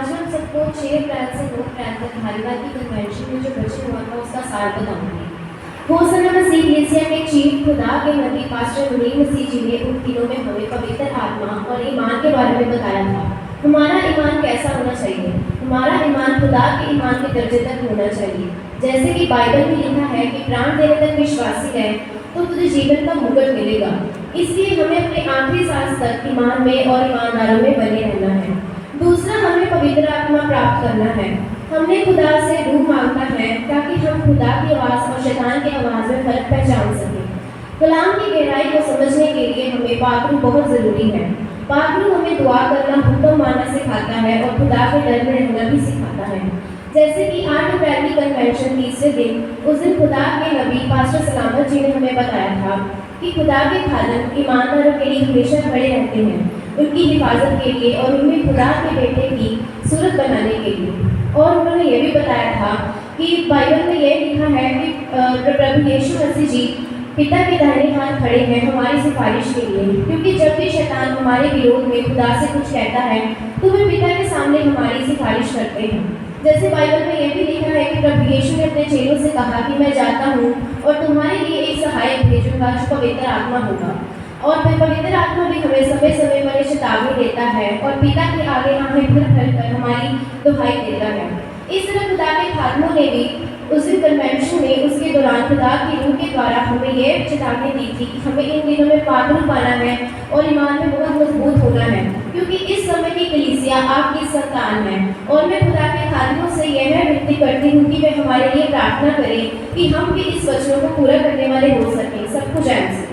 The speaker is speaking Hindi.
आज हम सबको 6 अप्रैल से 9 अप्रैल तक धारीवाल की कन्वेंशन में जो बचे हुआ था उसका सार बताऊंगी। होसना मसीह कलीसिया के चीफ खुदा के नबी पास्टर मुनीर मसीह जी ने उन दिनों में हमें पवित्र आत्मा और ईमान के बारे में बताया था। हमारा ईमान कैसा होना चाहिए? हमारा ईमान खुदा के ईमान के दर्जे तक होना चाहिए। जैसे कि बाइबल में लिखा है कि प्राण देने तक विश्वासी है तो तुझे जीवन का मुकुट मिलेगा। इसलिए हमें अपने आखिरी सांस तक ईमान में और ईमानदारों में बने रहना है। दूसरा, हमें पवित्र आत्मा प्राप्त करना है। हमने खुदा से रूह मांगना है ताकि हम खुदा की आवाज़ और शैतान की आवाज़ में फर्क पहचान सकें। कलाम की गहराई को समझने के लिए हमें पाक रूह बहुत ज़रूरी है। पाक रूह हमें दुआ करना, हुक्म मानना सिखाता है और खुदा के डर में रहना भी सिखाता है। जैसे कि 8 अप्रैल की कन्वेंशन तीसरे दिन, उस दिन खुदा के नबी पास्टर सलामत जी ने हमें बताया था कि खुदा के खादम ईमानदारों के लिए हमेशा खड़े रहते हैं, उनकी हिफाजत के लिए और उनमें खुदा के बेटे की सूरत बनाने के लिए। और उन्होंने ये भी बताया था कि बाइबल में ये लिखा है कि प्रभु यीशु मसीह जी पिता के दाहिने हाथ खड़े हैं हमारी सिफारिश के लिए, क्योंकि जब भी शैतान हमारे विरोध में खुदा से कुछ कहता है तो वे पिता के सामने हमारी सिफारिश करते हैं। जैसे बाइबल में यह भी लिखा है कि प्रभु यीशु ने अपने चेलों से कहा कि मैं जाता हूँ और तुम्हारे लिए एक सहायक भेजूंगा जो पवित्र आत्मा होगा। और फिर पवित्र आत्मा भी हमें समय समय पर चेतावनी देता है और पिता के आगे हमें फिर कर हमारी दुहाई देता है। इस तरह खुदा के खादमों ने भी उस दिन कन्वेंशन में उसके दौरान खुदा की रूह के द्वारा हमें यह चेतावनी दी थी कि हमें इन दिनों में पागल पाना है और ईमान में बहुत मजबूत होना है, क्योंकि इस समय की कलीसिया आपकी संतान है। और मैं खुदा के खादमों से यह विनती करती हूँ कि वे हमारे लिए प्रार्थना करें कि हम भी इस वचनों को पूरा करने वाले हो सकें। सबको जय मसीह।